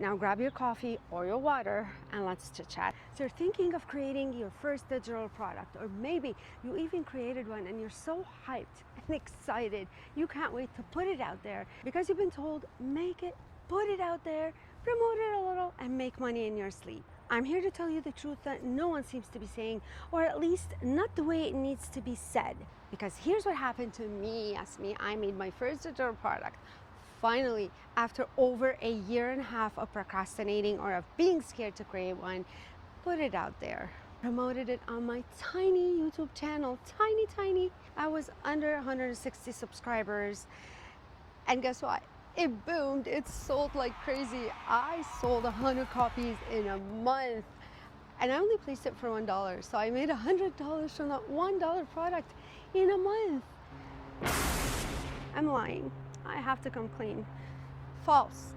Now grab your coffee or your water and let's chit chat. So you're thinking of creating your first digital product, or maybe you even created one and you're so hyped and excited. You can't wait to put it out there because you've been told, make it, put it out there, promote it a little and make money in your sleep. I'm here to tell you the truth that no one seems to be saying, or at least not the way it needs to be said. Because here's what happened to me. Yes, me, I made my first digital product. Finally, after over a year and a half of procrastinating or of being scared to create one, put it out there. Promoted it on my tiny YouTube channel, tiny. I was under 160 subscribers. And guess what? It boomed. It sold like crazy. I sold 100 copies in a month. And I only placed it for $1. So I made $100 from that $1 product in a month. I'm lying. I have to come clean. False.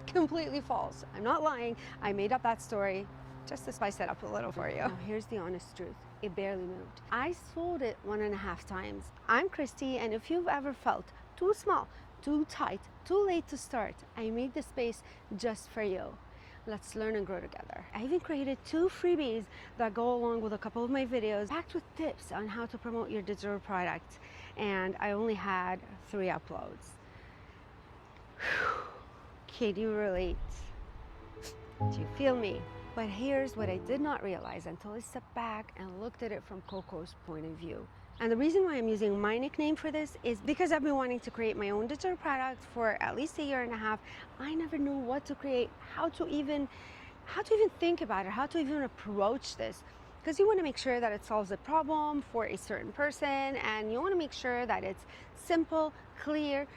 Completely false. I'm not lying. I made up that story just to spice it up a little for you. Now here's the honest truth. It barely moved. I sold it 1.5 times. I'm Christy, and if you've ever felt too small, too tight, too late to start, I made the space just for you. Let's learn and grow together. I even created 2 freebies that go along with a couple of my videos, packed with tips on how to promote your digital product. And I only had 3 uploads. Can you relate? Do you feel me? But here's what I did not realize until I stepped back and looked at it from Coco's point of view. And the reason why I'm using my nickname for this is because I've been wanting to create my own digital product for at least a year and a half. I never knew what to create, how to even think about it, how to even approach this. Because you want to make sure that it solves a problem for a certain person, and you want to make sure that it's simple, clear,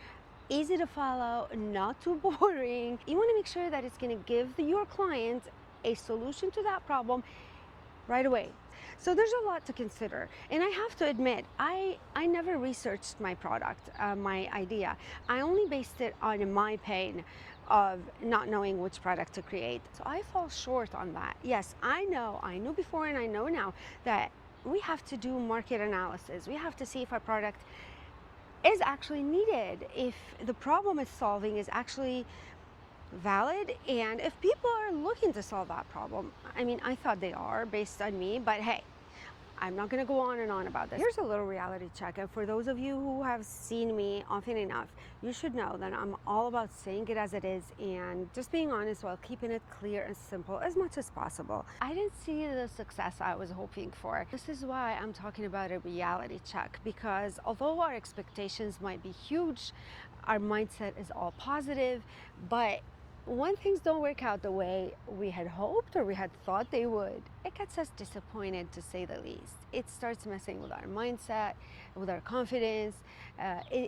easy to follow, not too boring. You want to make sure that it's going to give your client a solution to that problem right away. So there's a lot to consider, and I have to admit, I never researched my product, my idea. I only based it on my pain of not knowing which product to create. So I fall short on that. Yes, I knew before and I know now that we have to do market analysis. We have to see if our product is actually needed, if the problem it's solving is actually valid, and if people are looking to solve that problem. I mean, I thought they are based on me, but hey, I'm not going to go on and on about this. Here's a little reality check, and for those of you who have seen me often enough, you should know that I'm all about saying it as it is and just being honest while keeping it clear and simple as much as possible. I didn't see the success I was hoping for. This is why I'm talking about a reality check, because although our expectations might be huge, our mindset is all positive, but when things don't work out the way we had hoped or we had thought they would, it gets us disappointed, to say the least. It starts messing with our mindset, with our confidence.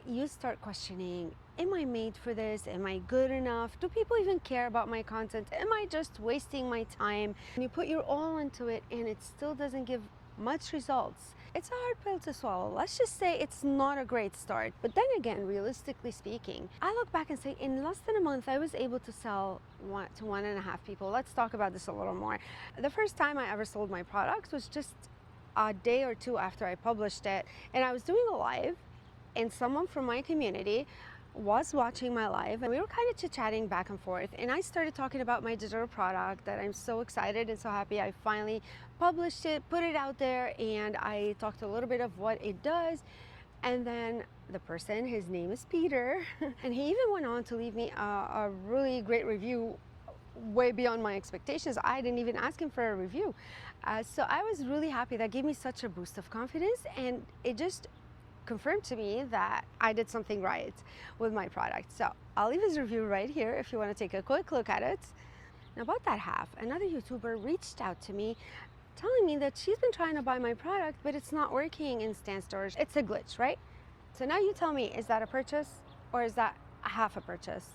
You start questioning, am I made for this? Am I good enough? Do people even care about my content? Am I just wasting my time? And you put your all into it and it still doesn't give much results. It's a hard pill to swallow. Let's just say it's not a great start. But then again, realistically speaking, I look back and say in less than a month, I was able to sell 1 to 1.5 people. Let's talk about this a little more. The first time I ever sold my product was just a day or 2 after I published it. And I was doing a live, and someone from my community was watching my live, and we were kind of chit-chatting back and forth, and I started talking about my digital product, that I'm so excited and so happy I finally published it, put it out there, and I talked a little bit of what it does. And then the person, his name is Peter, and he even went on to leave me a really great review, way beyond my expectations. I didn't even ask him for a review. So I was really happy. That gave me such a boost of confidence, and it just confirmed to me that I did something right with my product. So I'll leave his review right here if you want to take a quick look at it. Now, about that half, another YouTuber reached out to me telling me that she's been trying to buy my product, but it's not working in Stan Stores. It's a glitch, right? So now you tell me, is that a purchase or is that a half a purchase?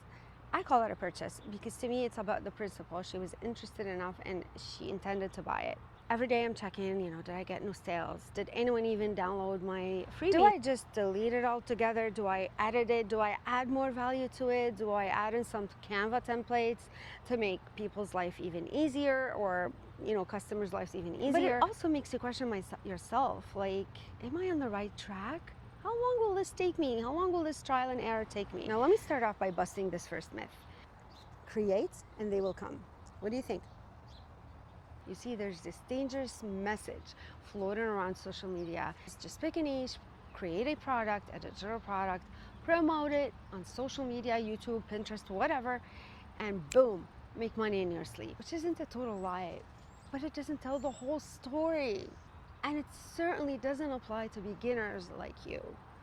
I call it a purchase because to me it's about the principle. She was interested enough and she intended to buy it. Every day I'm checking, did I get new sales? Did anyone even download my freebie? Do I just delete it all together? Do I edit it? Do I add more value to it? Do I add in some Canva templates to make people's life even easier, or customers' lives even easier? But it also makes you question yourself, like, am I on the right track? How long will this take me? How long will this trial and error take me? Now let me start off by busting this first myth. Create and they will come. What do you think? You see, there's this dangerous message floating around social media. It's just pick a niche, create a product, a digital product, promote it on social media, YouTube, Pinterest, whatever, and boom, make money in your sleep, which isn't a total lie, but it doesn't tell the whole story. And it certainly doesn't apply to beginners like you.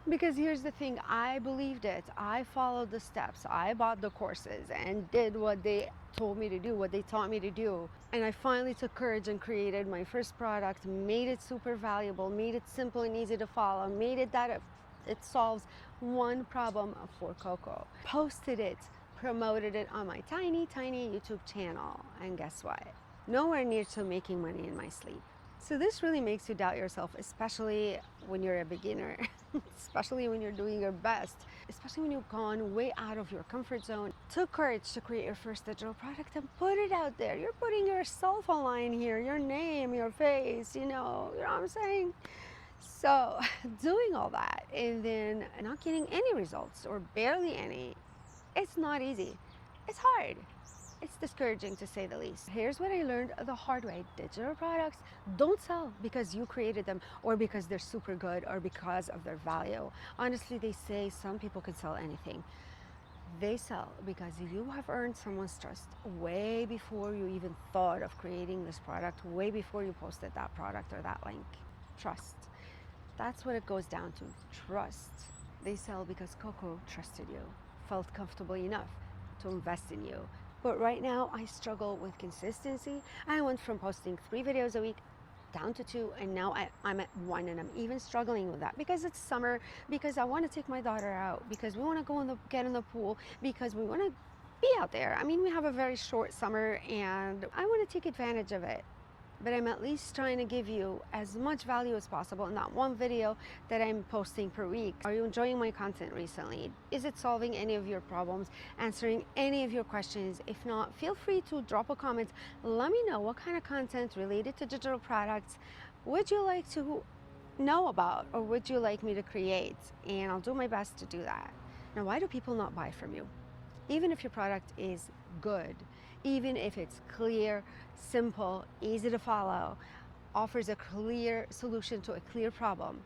Because here's the thing, I believed it. I followed the steps. I bought the courses and did what they told me to do, what they taught me to do. And I finally took courage and created my first product, made it super valuable, made it simple and easy to follow, made it that it solves one problem for Coco. Posted it, promoted it on my tiny YouTube channel. And guess what? Nowhere near to making money in my sleep. So this really makes you doubt yourself, especially when you're a beginner, especially when you're doing your best, especially when you've gone way out of your comfort zone, took courage to create your first digital product and put it out there. You're putting yourself online here, your name, your face, you know what I'm saying? So doing all that and then not getting any results or barely any, it's not easy. It's hard. It's discouraging to say the least. Here's what I learned the hard way. Digital products don't sell because you created them or because they're super good or because of their value. Honestly, they say some people can sell anything. They sell because you have earned someone's trust way before you even thought of creating this product, way before you posted that product or that link. Trust. That's what it goes down to. Trust. They sell because Coco trusted you, felt comfortable enough to invest in you. But right now I struggle with consistency. I went from posting 3 videos a week down to 2, and now I'm at 1, and I'm even struggling with that because it's summer, because I want to take my daughter out, because we want to go get in the pool, because we want to be out there. I mean, we have a very short summer and I want to take advantage of it. But I'm at least trying to give you as much value as possible in that one video that I'm posting per week. Are you enjoying my content recently? Is it solving any of your problems, answering any of your questions? If not, feel free to drop a comment. Let me know what kind of content related to digital products would you like to know about, or would you like me to create? And I'll do my best to do that. Now, why do people not buy from you? Even if your product is good, even if it's clear, simple, easy to follow, offers a clear solution to a clear problem,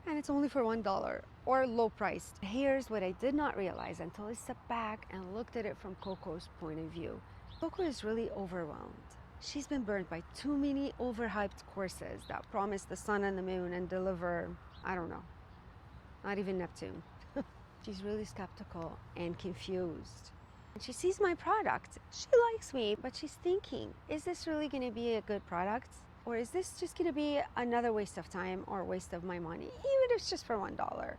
and it's only for $1 or low priced. Here's what I did not realize until I stepped back and looked at it from Coco's point of view. Coco is really overwhelmed. She's been burned by too many overhyped courses that promise the sun and the moon and deliver, I don't know, not even Neptune. She's really skeptical and confused. She sees my product. She likes me, but she's thinking, is this really going to be a good product? Or is this just going to be another waste of time or waste of my money, even if it's just for $1?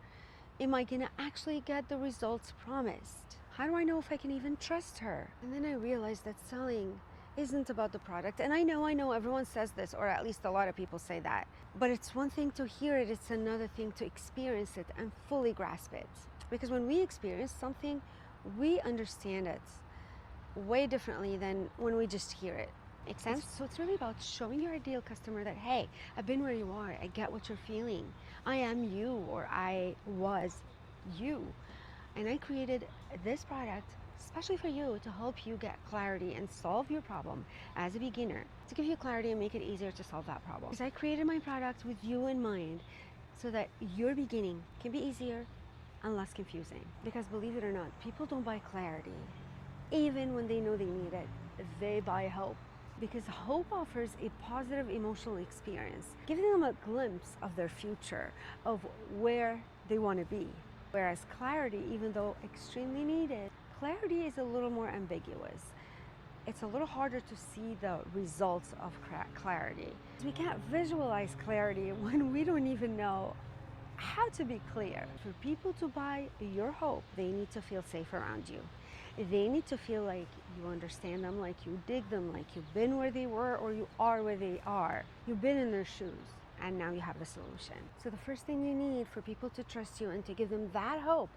Am I going to actually get the results promised? How do I know if I can even trust her? And then I realized that selling isn't about the product. And I know everyone says this, or at least a lot of people say that. But it's one thing to hear it, it's another thing to experience it and fully grasp it. Because when we experience something, we understand it way differently than when we just hear it. Make sense? So it's really about showing your ideal customer that, hey, I've been where you are. I get what you're feeling. I am you, or I was you. And I created this product especially for you to help you get clarity and solve your problem as a beginner, to give you clarity and make it easier to solve that problem. Because I created my product with you in mind so that your beginning can be easier and less confusing. Because believe it or not, people don't buy clarity. Even when they know they need it, they buy hope. Because hope offers a positive emotional experience, giving them a glimpse of their future, of where they want to be. Whereas clarity, even though extremely needed, clarity is a little more ambiguous. It's a little harder to see the results of clarity. We can't visualize clarity when we don't even know how to be clear. For people to buy your hope, they need to feel safe around you. They need to feel like you understand them, like you dig them, like you've been where they were or you are where they are. You've been in their shoes and now you have the solution. So the first thing you need for people to trust you and to give them that hope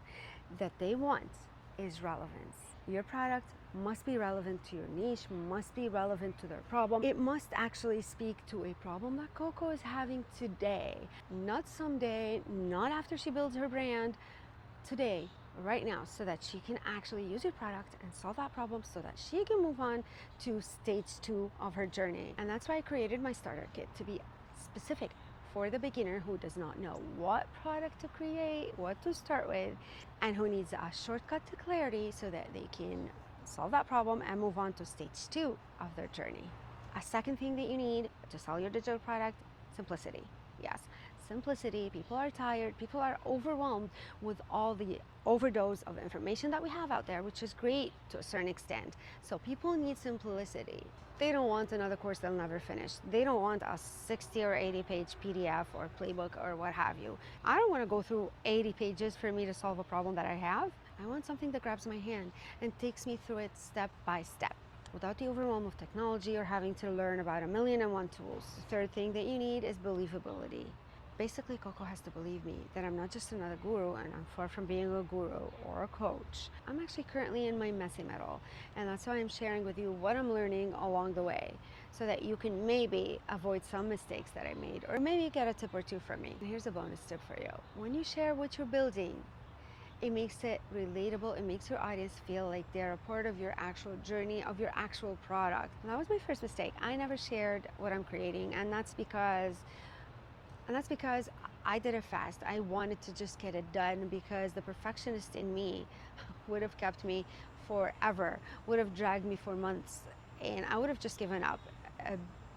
that they want is relevance. Your product must be relevant to your niche, must be relevant to their problem. It must actually speak to a problem that Coco is having today, not someday, not after she builds her brand. Today, right now so that she can actually use your product and solve that problem so that she can move on to stage 2 of her journey. And that's why I created my starter kit, to be specific for the beginner who does not know what product to create, what to start with, and who needs a shortcut to clarity so that they can solve that problem and move on to stage 2 of their journey. A second thing that you need to sell your digital product: simplicity. Yes, simplicity. People are tired, people are overwhelmed with all the overdose of information that we have out there, which is great to a certain extent. So people need simplicity. They don't want another course they'll never finish. They don't want a 60 or 80 page PDF or playbook or what have you. I don't want to go through 80 pages for me to solve a problem that I have. I want something that grabs my hand and takes me through it step by step, without the overwhelm of technology or having to learn about 1,000,001 tools. The third thing that you need is believability. Basically, Coco has to believe me that I'm not just another guru, and I'm far from being a guru or a coach. I'm actually currently in my messy middle, and that's why I'm sharing with you what I'm learning along the way, so that you can maybe avoid some mistakes that I made, or maybe get a tip or two from me. And here's a bonus tip for you. When you share what you're building, it makes it relatable. It makes your audience feel like they're a part of your actual journey, of your actual product. And that was my first mistake. I never shared what I'm creating, and that's because I did it fast. I wanted to just get it done because the perfectionist in me would have kept me forever, would have dragged me for months, and I would have just given up.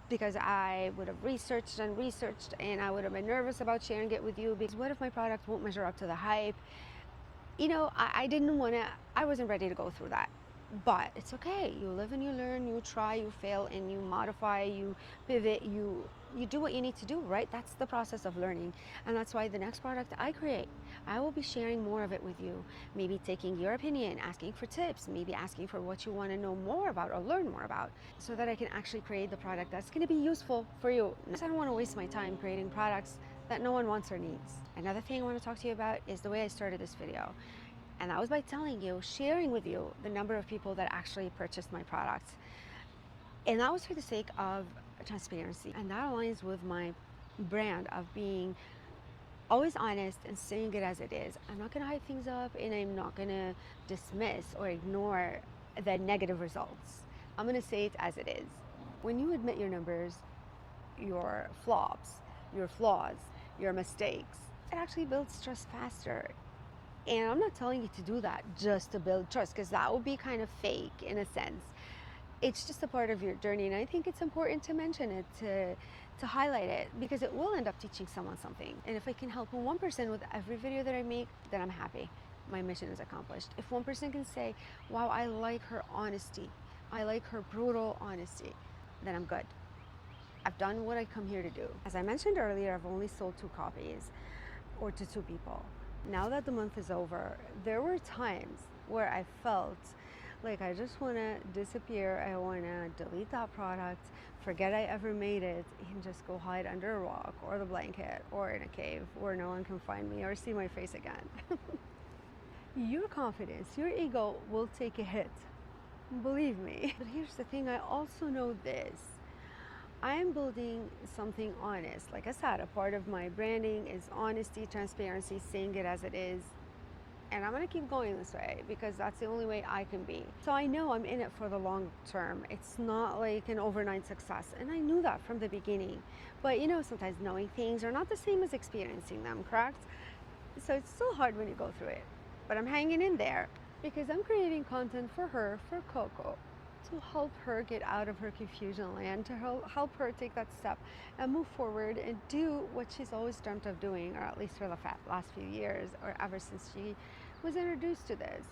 Because I would have researched and researched, and I would have been nervous about sharing it with you, because what if my product won't measure up to the hype? I wasn't ready to go through that. But it's okay. You live and you learn, you try, you fail, and you modify, you pivot, you do what you need to do, right? That's the process of learning. And that's why the next product I create, I will be sharing more of it with you. Maybe taking your opinion, asking for tips, maybe asking for what you want to know more about or learn more about, so that I can actually create the product that's going to be useful for you. Because I don't want to waste my time creating products that no one wants or needs. Another thing I want to talk to you about is the way I started this video. And that was by sharing with you the number of people that actually purchased my products. And that was for the sake of transparency. And that aligns with my brand of being always honest and saying it as it is. I'm not gonna hype things up, and I'm not gonna dismiss or ignore the negative results. I'm gonna say it as it is. When you admit your numbers, your flops, your flaws, your mistakes, it actually builds trust faster. And I'm not telling you to do that just to build trust, because that would be kind of fake in a sense. It's just a part of your journey, and I think it's important to mention it, to highlight it, because it will end up teaching someone something. And if I can help 1% with every video that I make, then I'm happy. My mission is accomplished. If 1% can say, wow, I like her honesty, I like her brutal honesty, then I'm good. I've done what I come here to do. As I mentioned earlier, I've only sold 2 copies, or to 2 people. Now that the month is over, there were times where I felt like I just want to disappear. I want to delete that product, forget I ever made it, and just go hide under a rock or the blanket or in a cave where no one can find me or see my face again. Your confidence, your ego will take a hit. Believe me. But here's the thing, I also know this. I am building something honest. Like I said, a part of my branding is honesty, transparency, saying it as it is. And I'm gonna keep going this way because that's the only way I can be. So I know I'm in it for the long term. It's not like an overnight success. And I knew that from the beginning. But sometimes knowing things are not the same as experiencing them, correct? So it's still hard when you go through it. But I'm hanging in there because I'm creating content for her, for Coco, to help her get out of her confusion land, to help her take that step and move forward and do what she's always dreamt of doing, or at least for the last few years, or ever since she was introduced to this.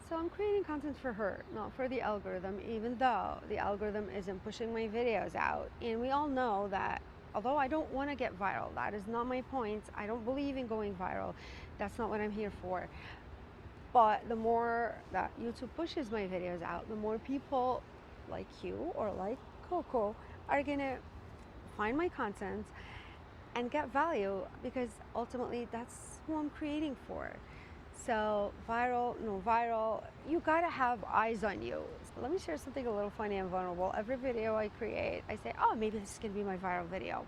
So I'm creating content for her, not for the algorithm, even though the algorithm isn't pushing my videos out. And we all know that although I don't want to get viral, that is not my point. I don't believe in going viral. That's not what I'm here for. But the more that YouTube pushes my videos out, the more people like you or like Coco are gonna find my content and get value, because ultimately that's who I'm creating for. So viral, no viral, you gotta have eyes on you. So let me share something a little funny and vulnerable. Every video I create, I say, oh, maybe this is gonna be my viral video.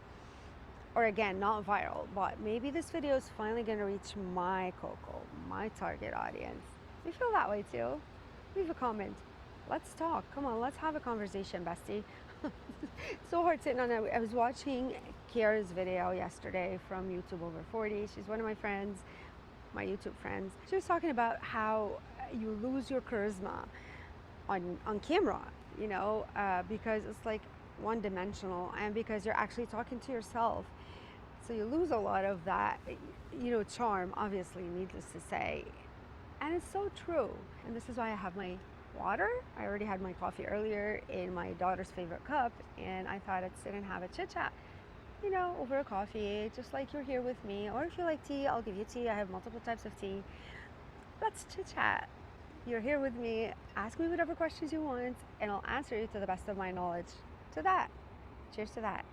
Or again, not viral, but maybe this video is finally gonna reach my Coco, my target audience. You feel that way too? Leave a comment. Let's talk. Come on, let's have a conversation, bestie. So hard sitting on it. I was watching Kiara's video yesterday from YouTube Over 40. She's one of my friends, my YouTube friends. She was talking about how you lose your charisma on camera, you know, because it's like one dimensional and because you're actually talking to yourself. So you lose a lot of that, you know, charm, obviously, needless to say. And it's so true. And this is why I have my water. I already had my coffee earlier in my daughter's favorite cup, and I thought I'd sit and have a chit chat, you know, over a coffee, just like you're here with me. Or if you like tea, I'll give you tea. I have multiple types of tea. Let's chit chat. You're here with me. Ask me whatever questions you want, and I'll answer you to the best of my knowledge. To that. Cheers to that.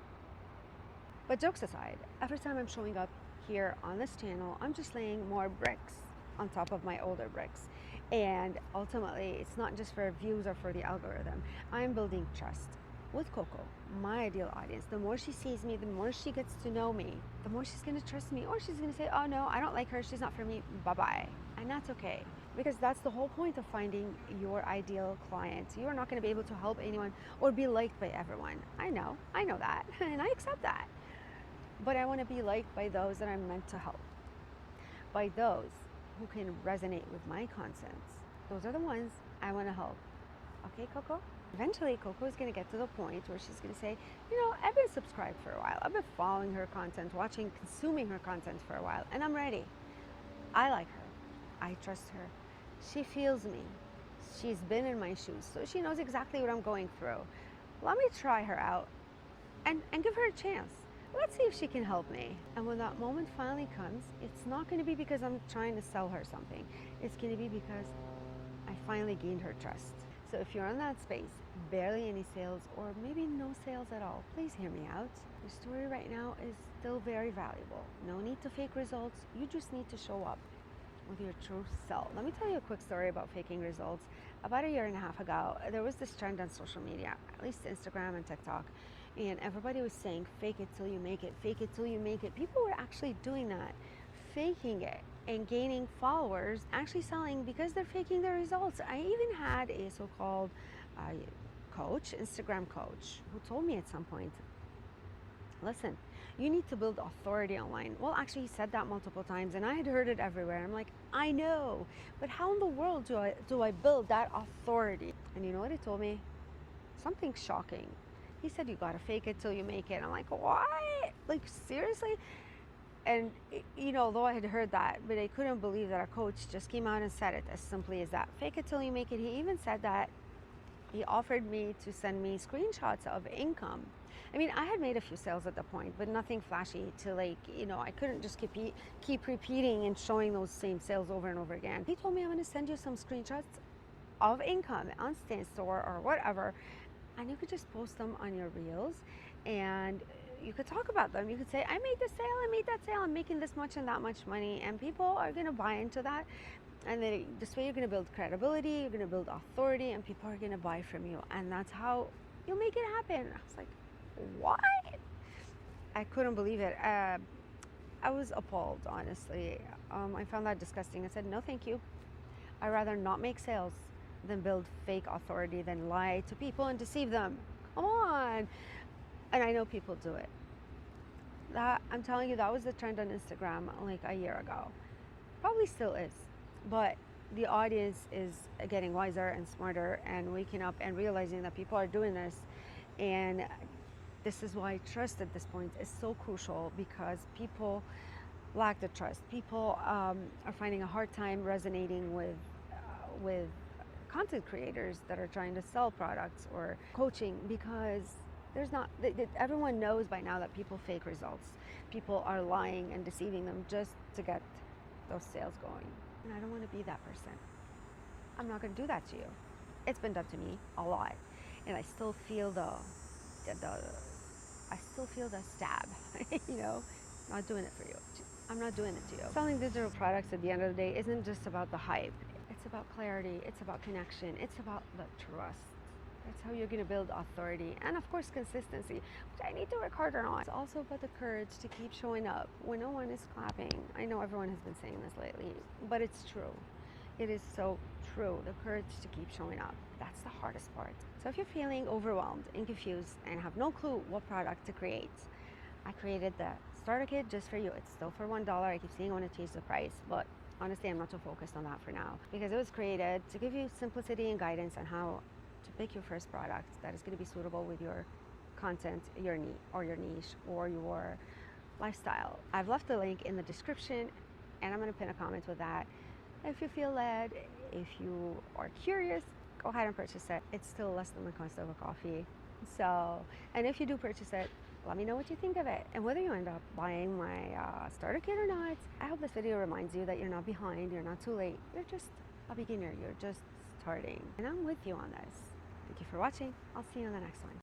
But jokes aside, every time I'm showing up here on this channel, I'm just laying more bricks on top of my older bricks. And ultimately, it's not just for views or for the algorithm. I'm building trust with Coco, my ideal audience. The more she sees me, the more she gets to know me, the more she's gonna trust me, or she's gonna say, oh no, I don't like her, she's not for me, bye-bye. And that's okay, because that's the whole point of finding your ideal client. You are not gonna be able to help anyone or be liked by everyone. I know that, and I accept that. But I wanna be liked by those that I'm meant to help, by those who can resonate with my content. Those are the ones I want to help. Okay, Coco? Eventually, Coco is going to get to the point where she's going to say, you know, I've been subscribed for a while. I've been following her content, consuming her content for a while, and I'm ready. I like her. I trust her. She feels me. She's been in my shoes, so she knows exactly what I'm going through. Let me try her out and give her a chance. Let's see if she can help me. And when that moment finally comes, it's not going to be because I'm trying to sell her something. It's going to be because I finally gained her trust. So if you're in that space, barely any sales or maybe no sales at all, please hear me out. Your story right now is still very valuable. No need to fake results. You just need to show up with your true self. Let me tell you a quick story about faking results. About a year and a half ago, there was this trend on social media, at least Instagram and TikTok, and everybody was saying, fake it till you make it, fake it till you make it. People were actually doing that, faking it and gaining followers, actually selling because they're faking their results. I even had a so-called coach, Instagram coach, who told me at some point, listen, you need to build authority online. Well, actually, he said that multiple times, and I had heard it everywhere. I'm like, I know, but how in the world do I build that authority? And you know what he told me? Something shocking. He said, you gotta fake it till you make it. I'm like, what? Like, seriously? And, you know, though I had heard that, but I couldn't believe that a coach just came out and said it as simply as that. Fake it till you make it. He even said that he offered me to send me screenshots of income. I mean, I had made a few sales at the point, but nothing flashy to, like, you know, I couldn't just keep repeating and showing those same sales over and over again. He told me, I'm gonna send you some screenshots of income on Stan Store or whatever, and you could just post them on your reels and you could talk about them. You could say, I made this sale, I made that sale, I'm making this much and that much money, and people are gonna buy into that. And then this way you're gonna build credibility, you're gonna build authority, and people are gonna buy from you. And that's how you'll make it happen. I was like, what? I couldn't believe it. I was appalled, honestly. I found that disgusting. I said, no, thank you. I'd rather not make sales than build fake authority, than lie to people and deceive them. Come on. And I know people do it. That, I'm telling you, that was the trend on Instagram like a year ago. Probably still is. But the audience is getting wiser and smarter and waking up and realizing that people are doing this. And this is why trust at this point is so crucial, because people lack the trust. People are finding a hard time resonating with content creators that are trying to sell products or coaching, because there's not, everyone knows by now that people fake results. People are lying and deceiving them just to get those sales going. And I don't want to be that person. I'm not going to do that to you. It's been done to me a lot, and I still feel the stab. You know, I'm not doing it for you. I'm not doing it to you. Selling digital products at the end of the day isn't just about the hype. It's about clarity. It's about connection. It's about the trust. That's how you're going to build authority and, of course, consistency, which I need to work harder on. It's also about the courage to keep showing up when no one is clapping. I know everyone has been saying this lately, but it's true. It is so true. The courage to keep showing up. That's the hardest part. So if you're feeling overwhelmed and confused and have no clue what product to create, I created the starter kit just for you. It's still for $1. I keep saying I want to change the price, but honestly, I'm not so focused on that for now because it was created to give you simplicity and guidance on how to pick your first product that is going to be suitable with your content, your need, or your niche, or your lifestyle. I've left the link in the description, and I'm going to pin a comment with that. If you feel led, if you are curious, go ahead and purchase it. It's still less than the cost of a coffee. So, and if you do purchase it, let me know what you think of it. And whether you end up buying my starter kit or not, I hope this video reminds you that you're not behind, you're not too late. You're just a beginner, you're just starting. And I'm with you on this. Thank you for watching. I'll see you on the next one.